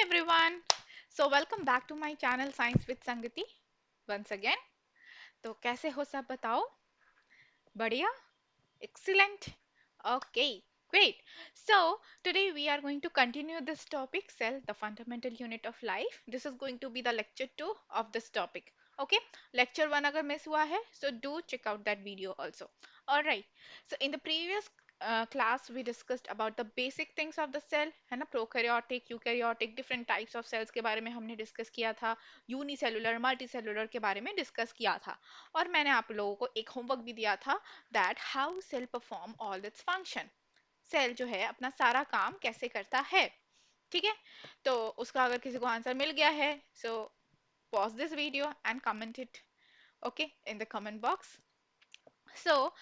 everyone. So welcome back to my channel Science with Sangati once again. तो कैसे हो सब बताओ? बढ़िया? Excellent. Okay, great. So, today we are going to continue this topic, cell, the fundamental unit of life. This is going to be the lecture 2 of this topic. Okay, lecture 1 अगर miss हुआ है, so do check out that video also. Alright, so in the previous class we discussed about the basic things of the cell, है ना, prokaryotic, eukaryotic, different types of cells के बारे में हमने discuss किया था, unicellular, multicellular के बारे में discuss किया था. और मैंने आप लोगों को एक होमवर्क भी दिया था that how cell perform all its function. Cell जो है अपना सारा काम कैसे करता है. ठीक है, तो उसका अगर किसी को आंसर मिल गया है so pause this video and comment it okay in the comment box. So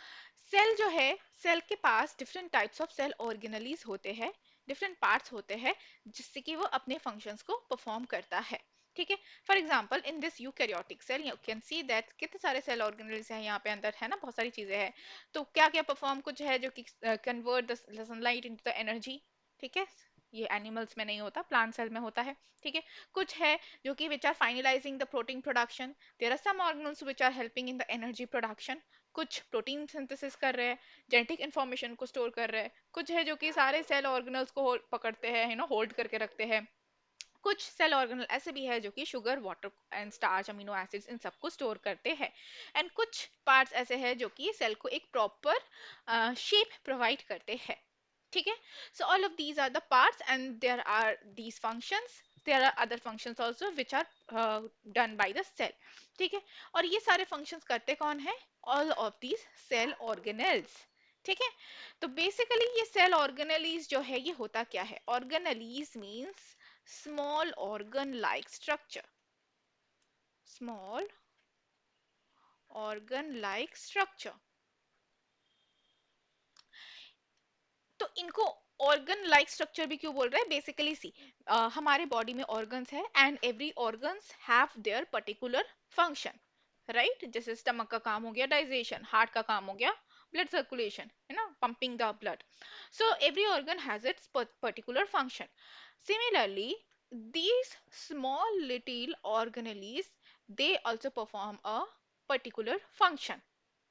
cell जो है, सेल के पास different types of cell organelles होते हैं, डिफरेंट पार्ट्स होते हैं जिससे कि वो अपने फंक्शंस को परफॉर्म करता है. ठीक है, for example in this eukaryotic cell you can see that कितने सारे सेल ऑर्गेनल्स हैं यहाँ पे अंदर, है ना, बहुत सारी चीजें हैं. तो क्या क्या परफॉर्म, कुछ है जो कि convert the sunlight into the energy. ठीक है, ये एनिमल्स में नहीं होता, प्लांट सेल में होता है. ठीक है, कुछ है जो कि which are finalising the protein production. There are some organelles which are helping in the energy production. कुछ प्रोटीन सिंथेसिस कर रहे हैं, जेनेटिक इंफॉर्मेशन को स्टोर कर रहे हैं. कुछ है जो कि सारे सेल ऑर्गेनल्स को पकड़ते हैं, यू नो, होल्ड करके रखते हैं. कुछ सेल ऑर्गेनल ऐसे भी है जो कि sugar, water and starch, amino acids इन सबको स्टोर करते हैं. एंड कुछ पार्ट्स ऐसे हैं जो कि सेल को एक प्रॉपर शेप प्रोवाइड करते हैं. ठीक है, so all of these are the parts and there are these functions. There are other functions also which are done by the cell. ठीक है, और ये सारे फंक्शंस करते कौन है? All of these cell organelles. ठीक है, तो बेसिकली ये सेल ऑर्गेनेलीज जो है ये होता क्या है? Organelles means small organ like structure. Small organ like structure. तो इनको ऑर्गन लाइक स्ट्रक्चर भी क्यों बोल रहे हैं? बेसिकली सी हमारे बॉडी में ऑर्गन्स है and every organs have their particular function. Right, जैसे स्टमक का काम हो गया डाइजेशन, हार्ट का काम हो गया ब्लड सर्कुलेशन, है ना, pumping the blood. So every organ has its particular function. Similarly, these small little organelles, they also perform a particular function.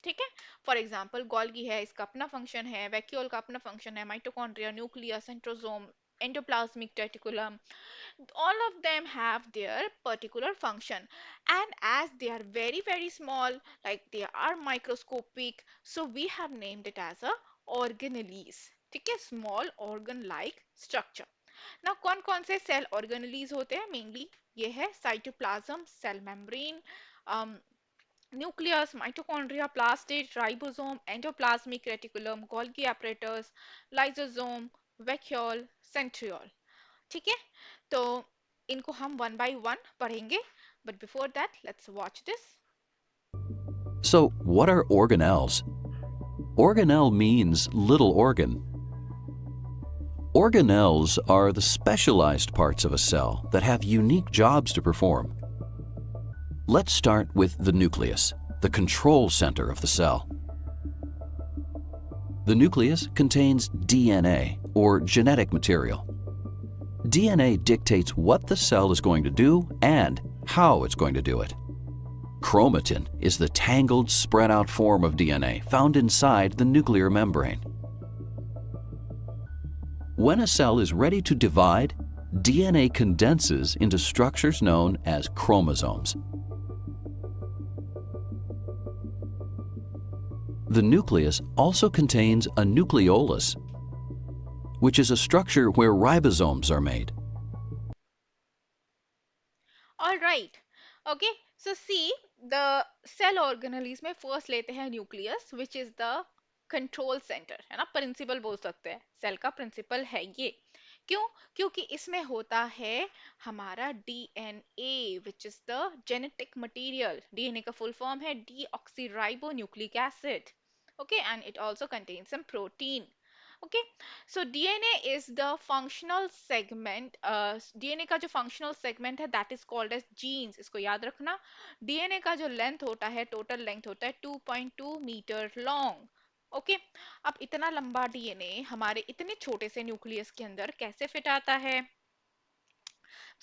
ठीक है, फॉर एग्जाम्पल गोल्गी है, इसका अपना फंक्शन है, वैक्यूल का अपना फंक्शन है, mitochondria, nucleus, centrosome, endoplasmic reticulum, all of them have their particular function. And as they are very very small, like they are microscopic, so we have named it as a organelles. ठीक है, small organ like structure. now कौन कौन से cell organelles होते हैं? Mainly ये है cytoplasm, cell membrane, nucleus, mitochondria, plastid, ribosome, endoplasmic reticulum, Golgi apparatus, lysosome, vacuole, centriole. ठीक है, तो इनको हम वन बाय वन पढ़ेंगे, but before that let's watch this. So, what are organelles? Organelle means little organ. Organelles are the specialized parts of a cell that have unique jobs to perform. Let's start with the nucleus, the control center of the cell. The nucleus contains DNA, or genetic material. DNA dictates what the cell is going to do and how it's going to do it. Chromatin is the tangled, spread out form of DNA found inside the nuclear membrane. When a cell is ready to divide, DNA condenses into structures known as chromosomes. The nucleus also contains a nucleolus, which is a structure where ribosomes are made. All right, okay, so see the cell organelles में first लेते हैं nucleus, which is the control centre, है ना, principal बोल सकते हैं, cell का principal है ये. क्यों? क्योंकि इसमें होता है हमारा DNA, which is the genetic material. DNA का फुल फॉर्म है deoxyribonucleic acid. Okay, and it also contains some protein. Okay, so DNA is the functional segment. DNA का जो फंक्शनल सेगमेंट है that is called as genes. इसको याद रखना. DNA का जो लेंथ होता है, टोटल लेंथ होता है 2.2 मीटर लॉन्ग. ओके, अब इतना लंबा डीएनए हमारे इतने छोटे से न्यूक्लियस के अंदर कैसे फिट आता है?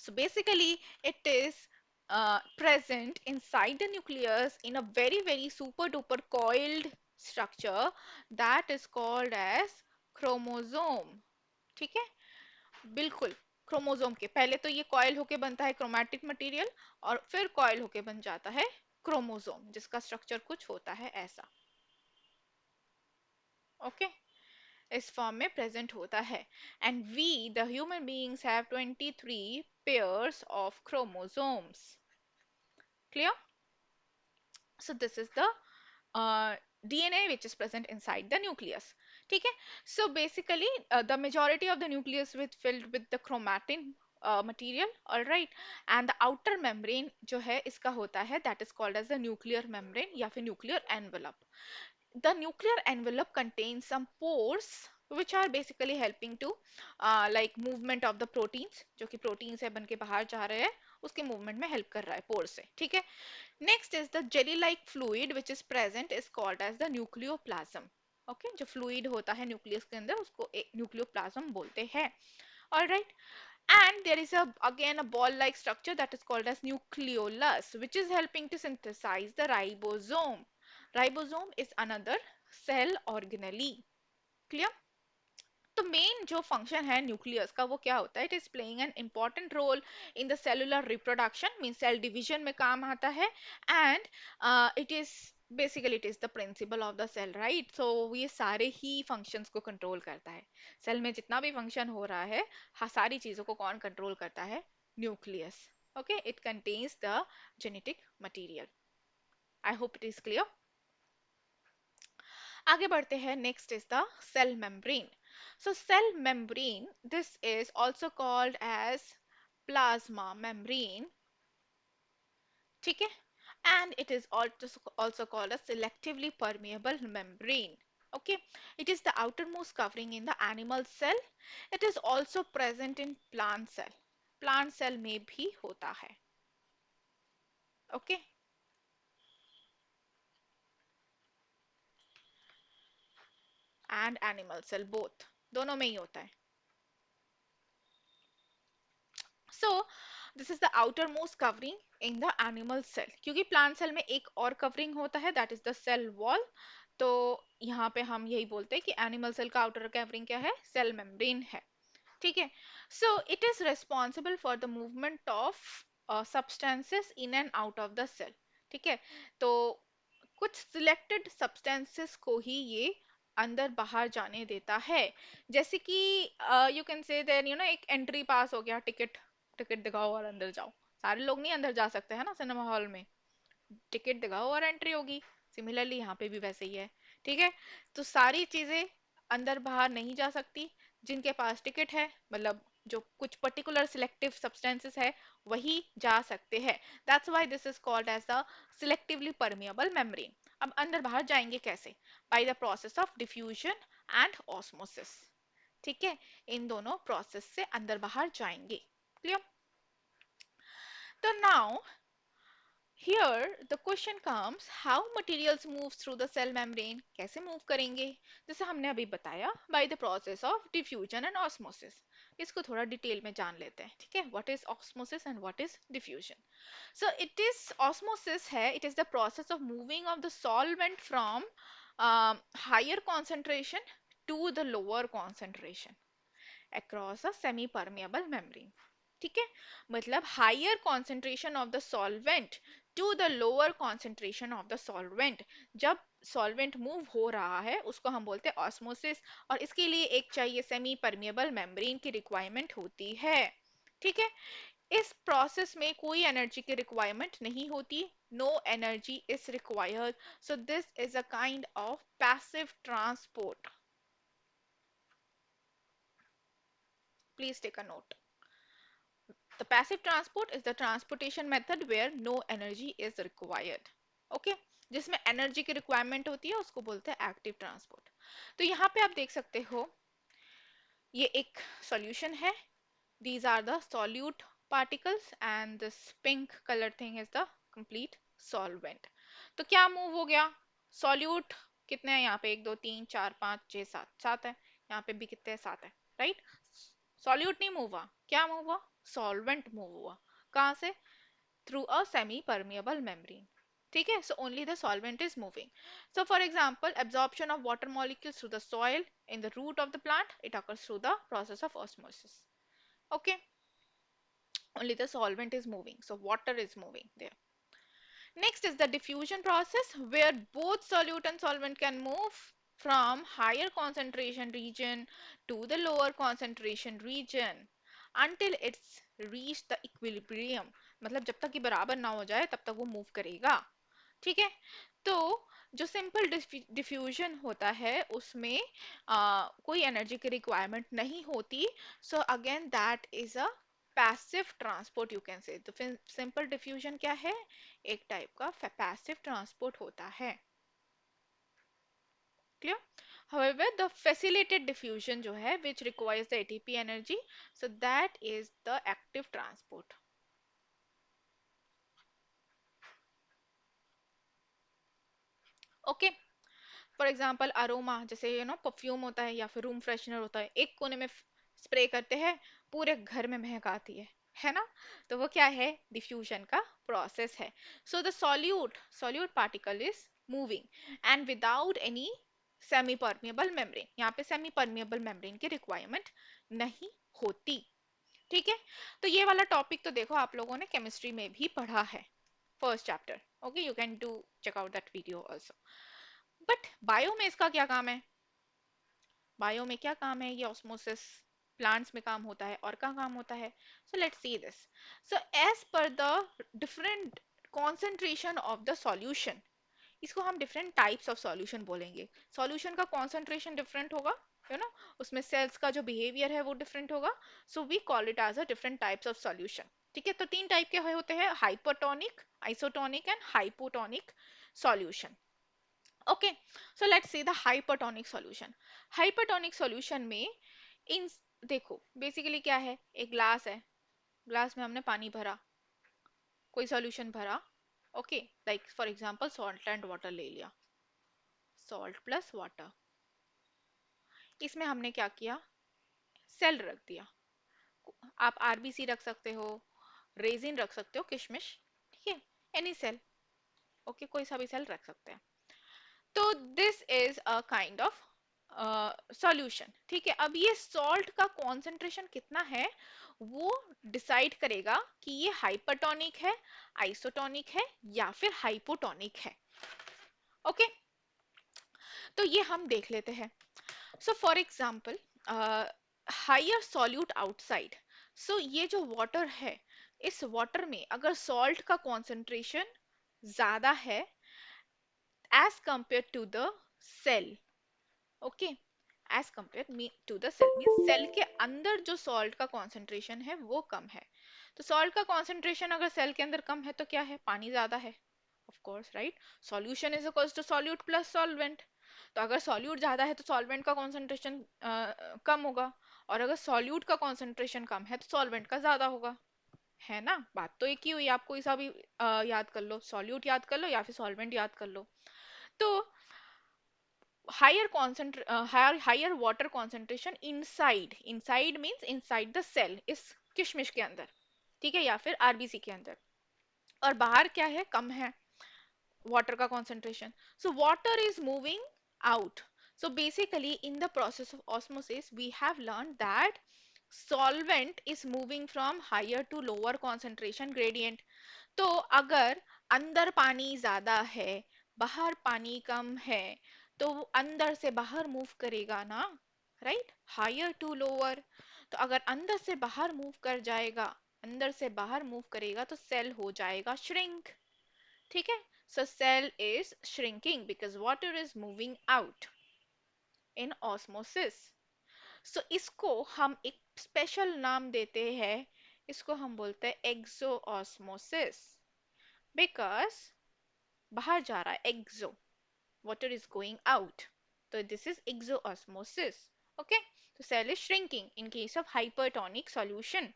So basically, it is present inside the nucleus in a very super duper coiled structure that is called as chromosome. ठीक है, बिल्कुल। क्रोमोसोम के पहले तो ये कॉइल होके बनता है क्रोमैटिक मटेरियल, और फिर कॉइल होके बन जाता है क्रोमोसोम, जिसका स्ट्रक्चर कुछ होता है ऐसा। ओके, इस फॉर्म में प्रेजेंट होता है। And we the human beings have 23 pairs of chromosomes. Clear? So this is the DNA which is present inside the nucleus. ठीक है, so basically the majority of the nucleus with filled with the chromatin material, all right, and the outer membrane जो है इसका होता है that is called as the nuclear membrane या फिर nuclear envelope. The nuclear envelope contains some pores which are basically helping to like movement of the proteins, जो कि proteins है बन के बाहर जा रहे हैं, उसके movement में help कर रहा है pores से। ठीक है, next is the jelly like fluid which is present is called as the nucleoplasm. Okay जो फ्लूइड होता है न्यूक्लियस के अंदर उसको एक न्यूक्लियोप्लाज्म बोलते हैं। All right, and there is a again a ball like structure that is called as nucleolus which is helping to synthesize the ribosome. Ribosome is another cell organelle. Clear? तो main जो function है nucleus का वो क्या होता है? It is playing an important role in the cellular reproduction, mean cell division में काम आता है। And it is basically it is the principal of the cell, right? So ये सारे ही फंक्शंस को कंट्रोल करता है। सेल में जितना भी फंक्शन हो रहा है, हाँ, सारी चीजों को कौन कंट्रोल करता है? Nucleus. Okay, it contains the genetic material. I hope it is clear. आगे बढ़ते हैं, next is the cell membrane. So cell membrane, this is also called as plasma membrane. ठीक है, and it is also called a selectively permeable membrane. Okay, it is the outermost covering in the animal cell. It is also present in plant cell. Plant cell में भी होता है। Okay, and animal cell both, दोनों में ही होता है। So this is the outermost covering in the animal cell, क्योंकि plant cell में एक और covering होता है, that is the cell wall। तो यहाँ पे हम यही बोलते हैं कि animal cell का outer covering क्या है? Cell membrane है। ठीक है, so it is responsible for the movement of substances in and out of the cell। ठीक है, तो कुछ सिलेक्टेड सब्सटेंसेस को ही ये अंदर बाहर जाने देता है। जैसे कि you can say then you know एक एंट्री पास हो गया, टिकट टिकट दिखाओ और अंदर जाओ। सारे लोग नहीं अंदर जा सकते हैं ना सिनेमा हॉल में, टिकट दिखाओ और एंट्री होगी। सिमिलरली यहाँ पे भी वैसे ही है। ठीक है, तो सारी चीजें अंदर बाहर नहीं जा सकती। जिनके पास टिकट है, मतलब जो कुछ पर्टिकुलर सिलेक्टिव सब्सटेंसेस है, वही जा सकते हैं। That's why this is called as the selectively permeable membrane. अब अंदर बाहर जाएंगे कैसे? By the process of diffusion and osmosis. ठीक है, इन दोनों प्रोसेस से अंदर बाहर जाएंगे। क्लियर? तो now here the question comes, how materials moves through the cell membrane? कैसे मूव करेंगे? जैसे हमने अभी बताया, by the process of diffusion and osmosis। इसको थोड़ा डिटेल में जान लेते हैं। ठीक है, what is osmosis and what is diffusion? So it is osmosis है, it is the process of moving of the solvent from higher concentration to the lower concentration across a semi permeable membrane। ठीक है, मतलब higher concentration of the solvent to the lower concentration of the solvent. जब solvent move हो रहा है उसको हम बोलते हैं ऑस्मोसिस, और इसके लिए एक चाहिए सेमी परमिएबल मेम्ब्रेन की रिक्वायरमेंट होती है। ठीक है, इस प्रोसेस में कोई एनर्जी की रिक्वायरमेंट नहीं होती, no energy is required. So this is a kind of passive transport. Please take a note. The passive transport is the transportation method where no energy is required. Okay, जिसमें energy की requirement होती है उसको बोलते हैं active transport. तो यहाँ पे आप देख सकते हो, ये एक सॉल्यूशन है। These are the solute particles and this pink colored thing is the complete solvent। तो क्या मूव हो गया? सॉल्यूट कितने हैं यहाँ पे? 1 2 3 4 5 6 7, 7 है। यहाँ पे भी कितने हैं? 7 है, राइट? सॉल्यूट नहीं मूव हुआ, क्या मूव हुआ? सॉल्वेंट मूव हुआ, कहाँ से? Through a semi permeable membrane, ठीक है? So only the solvent is moving. So for example absorption of water molecules through the soil in the root of the plant, it occurs through the process of osmosis. Okay, only the solvent is moving, so water is moving there. Next is the diffusion process, where both solute and solvent can move from higher concentration region to the lower concentration region until it's reached the equilibrium. मतलब जब तक ये बराबर ना हो जाए तब तक वो मूव करेगा, ठीक है? तो जो सिंपल डिफ्यूजन होता है उसमें कोई एनर्जी की रिक्वायरमेंट नहीं होती. So again that is a passive transport, you can से. तो फिर सिंपल डिफ्यूजन क्या है? एक टाइप का पैसिव ट्रांसपोर्ट होता है. Clear? However, the facilitated diffusion जो है which requires the ATP energy, so that is the active transport. Okay, for example aroma, जैसे यू नो परफ्यूम होता है या फिर रूम फ्रेशनर होता है, एक कोने में स्प्रे करते हैं, पूरे घर में महक आती है ना? तो वो क्या है? डिफ्यूजन का प्रोसेस है. So the solute particle is moving and without any semi permeable membrane. यहाँ पे सेमी परमिएबल मेम्ब्रेन की रिक्वायरमेंट नहीं होती, ठीक है? तो ये वाला टॉपिक तो देखो आप लोगों ने केमिस्ट्री में भी पढ़ा है, first chapter. Okay, you can do check out that video also. But bio में इसका क्या काम है? बायो में क्या काम है? ये ऑस्मोसिस प्लांट्स में काम होता है, और कहाँ काम होता है? So let's see this. So as per the different concentration of the solution, इसको हम डिफरेंट टाइप्स ऑफ सॉल्यूशन बोलेंगे. सॉल्यूशन का कॉन्सेंट्रेशन डिफरेंट होगा, यू नो, उसमें सेल्स का जो बिहेवियर है वो डिफरेंट होगा. So we call it as a different types of solution, ठीक है? तो तीन टाइप के होते हैं: hypertonic, isotonic and hypotonic solution. Okay, so let's see the hypertonic solution. Hypertonic solution में इन, देखो बेसिकली क्या है? एक ग्लास है, ग्लास में हमने पानी भरा, कोई सॉल्यूशन भरा. Okay, like for example salt and water ले लिया, सॉल्ट प्लस वाटर. इसमें हमने क्या किया? सेल रख दिया. आप आरबीसी रख सकते हो, रेजिन रख सकते हो, किशमिश, ठीक है? एनी सेल, ओके, कोई सा भी सेल रख सकते हैं. तो this is a kind of solution, ठीक है? अब ये सॉल्ट का कॉन्सेंट्रेशन कितना है वो डिसाइड करेगा कि ये हाइपरटोनिक है, आइसोटोनिक है या फिर हाइपोटोनिक है. ओके, तो ये हम देख लेते हैं. So for example higher solute outside. So ये जो वाटर है, इस वाटर में अगर सॉल्ट का कॉन्सेंट्रेशन ज्यादा है as compare to the cell, okay, as compare to the cell, mean cell के अंदर जो सॉल्ट का कॉन्सेंट्रेशन है वो कम है. तो सॉल्ट का कॉन्सेंट्रेशन अगर सेल के अंदर कम है तो क्या है? पानी ज्यादा है, of course, right? Solution is equals to solute plus solvent. तो अगर सॉल्यूट ज्यादा है तो सॉल्वेंट का कॉन्सेंट्रेशन कम होगा, और अगर सॉल्यूट का कॉन्सेंट्रेशन कम है तो सॉल्वेंट का ज्यादा होगा, है ना? बात तो एक ही हुई. आप कोई सा भी याद कर लो, सॉल्यूट याद कर लो या फिर सॉल्वेंट याद कर लो. तो higher water concentration inside means inside the cell, इस किशमिश के अंदर, ठीक है, या फिर आरबीसी के अंदर. और बाहर क्या है? कम है water का concentration. So water is moving out. So basically in the process of osmosis we have learned that solvent is moving from higher to lower concentration gradient. तो अगर अंदर पानी ज्यादा है, बाहर पानी कम है, तो वो अंदर से बाहर मूव करेगा ना, राइट? Higher to lower. तो अगर अंदर से बाहर मूव कर जाएगा, अंदर से बाहर मूव करेगा तो सेल हो जाएगा श्रिंक, ठीक है? So cell is shrinking because water is moving out in osmosis. So इसको हम एक स्पेशल नाम देते हैं, इसको हम बोलते हैं एक्सो ऑस्मोसिस, बिकॉज बाहर जा रहा है, एक्सो, water is going out. So this is exoosmosis. Okay, so cell is shrinking in case of hypertonic solution.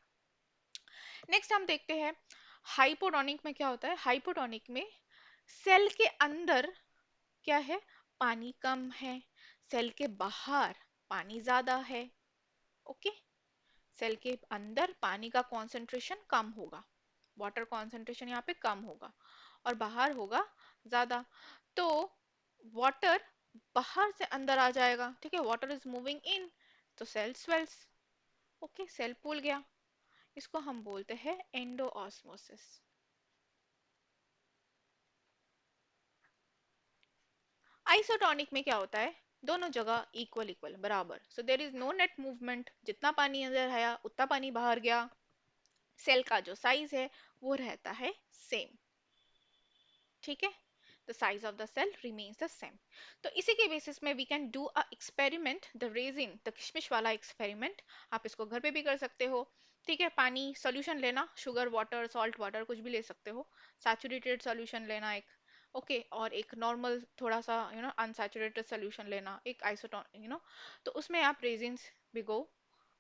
Next हम देखते हैं हाइपोटोनिक में क्या होता है. हाइपोटोनिक में सेल के अंदर क्या है? पानी कम है, सेल के बाहर पानी ज्यादा है. ओके, सेल के अंदर पानी का कॉन्सेंट्रेशन कम होगा, वाटर कॉन्सेंट्रेशन यहाँ पे कम होगा, और बाहर होगा ज्यादा। तो वाटर बाहर से अंदर आ जाएगा, ठीक है, वाटर इज मूविंग इन, तो सेल स्वेल्स। ओके, सेल फूल गया। इसको हम बोलते हैं एंडोऑस्मोसिस। आइसोटोनिक में क्या होता है, दोनों जगह इक्वल इक्वल बराबर, so there is no net movement, जितना पानी अंदर आया उतना पानी बाहर गया। सेल का जो साइज है वो रहता है सेम, ठीक है, the size of the cell remains the same. तो इसी के बेसिस में we can do a experiment, the raisin, the किशमिश वाला एक्सपेरिमेंट। आप इसको घर पे भी कर सकते हो, ठीक है। पानी सॉल्यूशन लेना, शुगर वाटर, सॉल्ट वाटर, कुछ भी ले सकते हो। सैचुरेटेड सॉल्यूशन लेना एक, ओके, और एक नॉर्मल थोड़ा सा अनसैचुरेटेड सॉल्यूशन लेना, एक आइसोटोन, तो उसमें आप रेजिन्स भिगो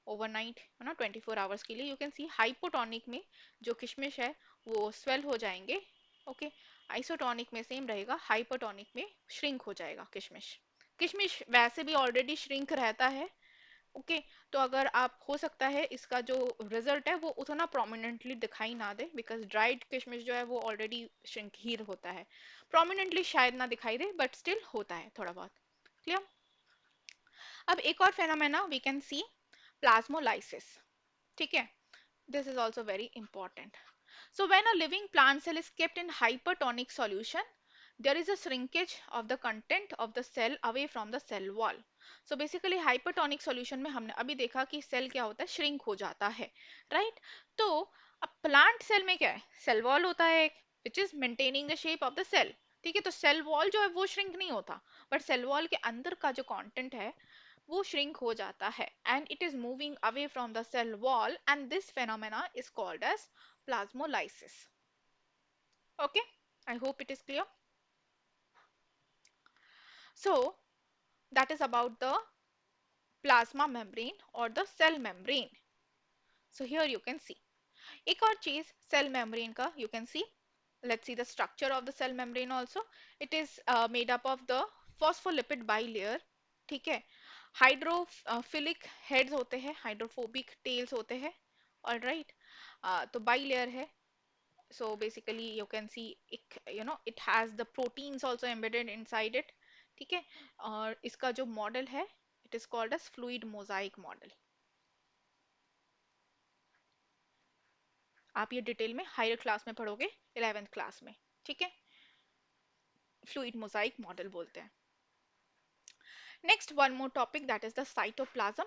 ओवरनाइट, 24 आवर्स के लिए। यू कैन सी हाइपोटोनिक में जो किशमिश है वो स्वेल हो जाएंगे, ओके। आइसोटोनिक में सेम रहेगा, हाइपोटोनिक में श्रिंक हो जाएगा किशमिश। किशमिश वैसे भी ऑलरेडी श्रिंक रहता है, ओके। तो अगर आप, हो सकता है इसका जो रिजल्ट है वो उतना प्रोमिनेंटली दिखाई ना दे, बिकॉज ड्राइड किशमिश जो है वो ऑलरेडी श्रिंक ही होता है, प्रोमिनेंटली शायद ना दिखाई दे, बट स्टिल होता है थोड़ा बहुत। क्लियर। अब एक और phenomena we can see, plasmolysis, ठीक है। This is also very important. So when a living plant cell is kept in hypertonic solution, there is a shrinkage of the content of the cell away from the cell wall. So basically hypertonic solution में हमने अभी देखा कि cell क्या होता है, shrink हो जाता है, राइट। तो अब प्लांट सेल में क्या है, सेल वॉल होता है एक, which is maintaining the shape of the cell, ठीक है। तो सेल वॉल जो है वो श्रिंक नहीं होता, बट सेल वॉल के अंदर का जो कंटेंट है वो श्रिंक हो जाता है, and it is moving away from the cell wall, and this phenomena is called as plasmolysis. Okay, I hope it is clear. So that is about the plasma membrane or the cell membrane. So here you can see एक और चीज cell membrane का, you can see, let's see the structure of the cell membrane also. It is made up of the phospholipid bilayer, ठीक है। Hydrophilic heads होते हैं, hydrophobic tales होते हैं, ऑल राइट। तो बाइलेयर है, so basically you can see it, it has the proteins also embedded inside it, ठीक है। और इसका जो मॉडल है, it is called as fluid mosaic model। आप ये डिटेल में हायर क्लास में पढ़ोगे, 11th क्लास में, ठीक है। फ्लूइड मोजाइक मॉडल बोलते हैं। Next one more topic, that is the cytoplasm.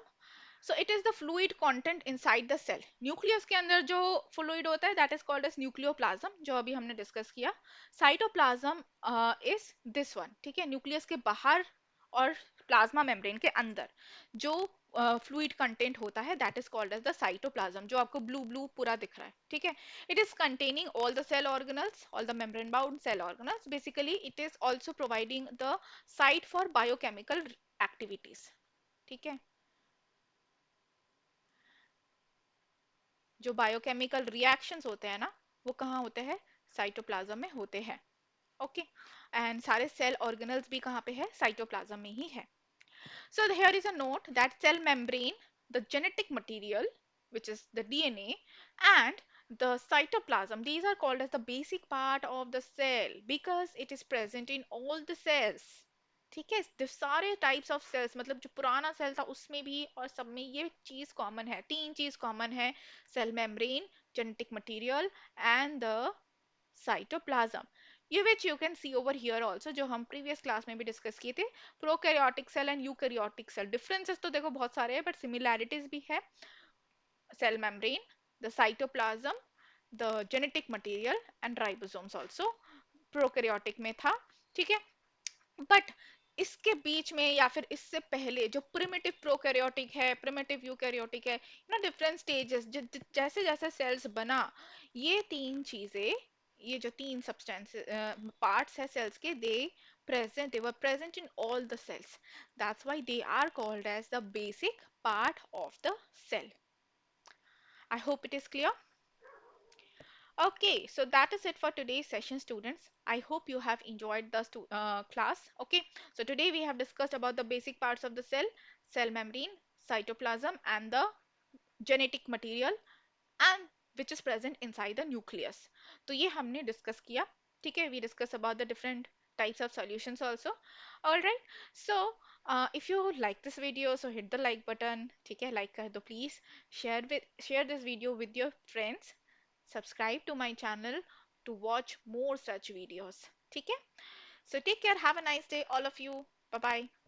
So it is the fluid content inside the cell. Nucleus के अंदर जो फ्लूइड होता है that is called as nucleoplasm, जो अभी हमने डिस्कस किया। साइटोप्लाज्म इज दिस वन, ठीक है, न्यूक्लियस के बाहर और प्लाज्मा मेम्ब्रेन के अंदर जो फ्लूइड कंटेंट होता है that is called as the cytoplasm, जो आपको ब्लू ब्लू पूरा दिख रहा है, ठीक है। It is containing all the cell organelles, all the membrane bound cell organelles. Basically it is also providing the site for biochemical activities, ठीक है। जो बायोकेमिकल रिएक्शंस होते हैं ना, वो कहाँ होते हैं, साइटोप्लाज्म में होते हैं, ओके। एंड सारे सेल ऑर्गेनल्स भी कहाँ पे है, साइटोप्लाज्म में ही है। So here is a note that cell membrane, the genetic material, which is the DNA, and the cytoplasm, these are called as the basic part of the cell because it is present in all the cells, ठीक है। the सारे types of cells, मतलब जो पुराना cell था उसमें भी और सब में ये चीज कॉमन है, तीन चीज कॉमन है, cell membrane, genetic material and the cytoplasm. ये which you can see over here also, जो हम प्रीवियस क्लास में भी डिस्कस किए थे, prokaryotic cell and eukaryotic cell. Differences तो देखो बहुत सारे हैं बट सिमिलैरिटीज भी है। Cell membrane, the cytoplasm, the genetic material and ribosomes also prokaryotic में था, ठीक है। बट इसके बीच में या फिर इससे पहले जो प्रिमिटिव प्रोकैरियोटिक है, प्रिमिटिव यूकैरियोटिक है, डिफरेंट स्टेजेस, जैसे जैसे सेल्स बना, ये तीन चीजें, ये जो तीन सब्सटेंस पार्ट्स है सेल्स के, they were present in all the cells, that's why they are called as the basic part of the cell. I hope it is clear. Okay, so that is it for today's session, students. I hope you have enjoyed the class. Okay, so today we have discussed about the basic parts of the cell, cell membrane, cytoplasm, and the genetic material and which is present inside the nucleus. तो ये हमने discuss किया. ठीक है, we discuss about the different types of solutions also. All right, so if you like this video, so hit the like button. ठीक है, like कर दो please. Share this video with your friends. Subscribe to my channel to watch more such videos. ठीक है, so take care, have a nice day all of you. Bye bye.